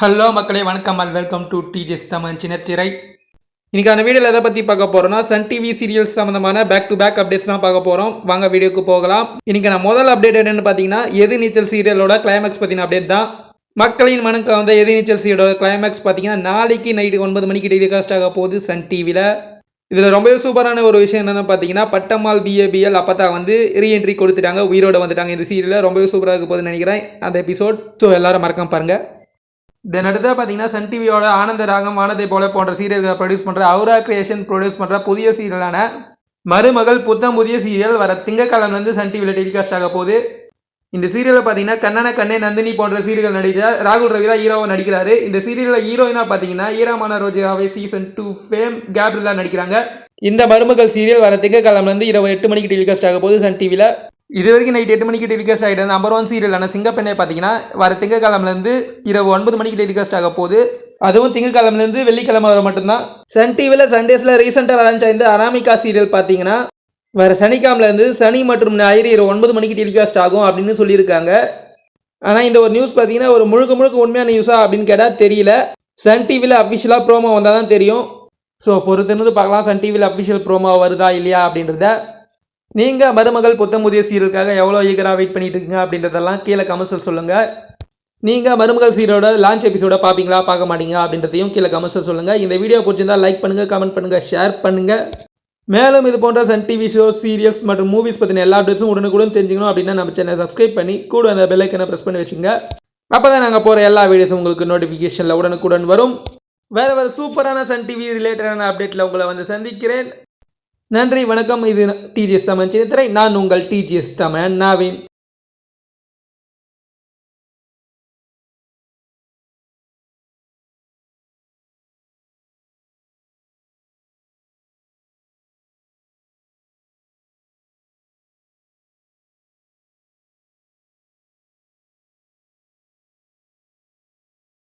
Hello மக்களே, வணக்கம் and welcome to DGS Tamil சின்னத்திரை. இன்னைக்கான வீடியோவில் எதை பற்றி பார்க்க போகிறோம்னா, சன் டிவி சீரியல்ஸ் சம்மந்தமான பேக் டு பேக் அப்டேட்ஸ் தான் பார்க்க போகிறோம். வாங்க வீடியோக்கு போகலாம். இன்னைக்கு நான் முதல் அப்டேட் என்னென்னு பார்த்தீங்கன்னா, எது நீச்சல் சீரியலோட கிளைமேக்ஸ் பற்றின அப்டேட் தான். மக்களின் மனக்கு வந்த எது நீச்சல் சீரியலோட கிளைமேக்ஸ் பார்த்தீங்கன்னா, நாளைக்கு நைட்டு 9 மணிக்கு டெலிகாஸ்ட் ஆக போகுது சன் டிவியில். இதில் ரொம்பவே சூப்பரான ஒரு விஷயம் என்னென்னு பார்த்தீங்கன்னா, பட்டம்மாள் பிஏபிஎல் அப்போ வந்து ரீஎன்ட்ரி கொடுத்துட்டாங்க, உயிரோட வந்துட்டாங்க. இந்த சீரியலில் ரொம்பவே சூப்பராக இருக்க போகுதுன்னு நினைக்கிறேன் அந்த எபிசோட். ஸோ எல்லாரும் மறக்காம பாருங்கள். தென் அடுத்த பார்த்தீங்கன்னா, சன் டிவியோட ஆனந்த ராகம், வானத்தை போல போன்ற சீரியல்களை ப்ரொடியூஸ் பண்ணுற அவுரா கிரியேஷன் ப்ரொடியூஸ் பண்ணுற புதிய சீரியலான மருமகள் புத்தம் புதிய சீரியல் வர திங்கக்கிழமைலேருந்து சன் டிவியில் டெலிகாஸ்ட் ஆக போகுது. இந்த சீரியலில் பார்த்தீங்கன்னா, கண்ணன கண்ணே, நந்தினி போன்ற சீரியல்கள் நடித்த ராகுல் ரவி தான் ஹீரோவை நடிக்கிறாரு. இந்த சீரியலில் ஹீரோயினாக பார்த்தீங்கன்னா, ஈரமான ரோஜாவை சீசன் 2 ஃபேம் கேப்ரிலா நடிக்கிறாங்க. இந்த மருமகள் சீரியல் வர திங்கக்கிழமைலேருந்து இரவு 8 மணிக்கு டெலிகாஸ்ட் ஆக போகுது சன் டிவியில். இது வரைக்கும் நைட் 8 மணிக்கு டெலிகாஸ்ட் ஆகிட்டு நம்பர் 1 சீரியலான சிங்கப்பெண்ணை பார்த்தீங்கன்னா, வர திங்கக்கிழமைலேருந்து இரவு 9 மணிக்கு டெலிகாஸ்ட் ஆக போகுது. அதுவும் திங்கக்கிழமைலேருந்து வெள்ளிக்கிழமை வர மட்டும்தான். சன் டிவியில் சண்டேஸில் ரீசெண்டாக லான்ச் ஆயிருந்த அனாமிகா சீரியல் பார்த்தீங்கன்னா, வர சனிக்கிழமைலேருந்து சனி மற்றும் ஞாயிறு இரவு 9 மணிக்கு டெலிகாஸ்ட் ஆகும் அப்படின்னு சொல்லியிருக்காங்க. ஆனால் இந்த ஒரு நியூஸ் பார்த்தீங்கன்னா, ஒரு முழுக்க உண்மையான நியூஸா அப்படின்னு கேட்டால் தெரியல. சன் டிவியில் அஃபிஷியலாக ப்ரோமோ வந்தால் தான் தெரியும். ஸோ பொறுத்திருந்து பார்க்கலாம் சன் டிவியில் அஃபிஷியல் ப்ரோமோ வருதா இல்லையா அப்படின்றத. நீங்கள் மருமகள் புத்தம் புதிய சீரியலுக்காக எவ்வளோ ஈகராக வெயிட் பண்ணிட்டு இருக்கீங்க அப்படின்றதெல்லாம் கீழே கமெண்ட்ஸில் சொல்லுங்கள். நீங்கள் மருமகள் சீரியலோட லான்ச் எபிசோட பார்ப்பீங்களா பார்க்க மாட்டீங்க அப்படின்றதையும் கீழே கமெண்ட்ஸில் சொல்லுங்கள். இந்த வீடியோ பிடிச்சிருந்தா லைக் பண்ணுங்கள், கமெண்ட் பண்ணுங்கள், ஷேர் பண்ணுங்கள். மேலும் இது போன்ற சன் டிவி ஷோஸ், சீரியல்ஸ் மற்றும் மூவிஸ் பற்றின எல்லா அப்டேட்ஸும் உடனுக்குடன் தெரிஞ்சுக்கணும் அப்படின்னா நம்ம சேனலை சப்ஸ்கிரைப் பண்ணி கூட அந்த பெல் ஐக்கனை ப்ரெஸ் பண்ணி வச்சுங்க. அப்போ தான் நாங்கள் போகிற எல்லா வீடியோஸும் உங்களுக்கு நோட்டிஃபிகேஷனில் உடனுக்குடன் வரும். வேறு சூப்பரான சன் டிவி ரிலேட்டடான அப்டேட்டில் உங்களை வந்து சந்திக்கிறேன். நன்றி, வணக்கம். இது டிஜிஎஸ் தமிழ் சின்னத்திரை. நான் உங்கள் டிஜிஎஸ் தமிழ் நாவின்.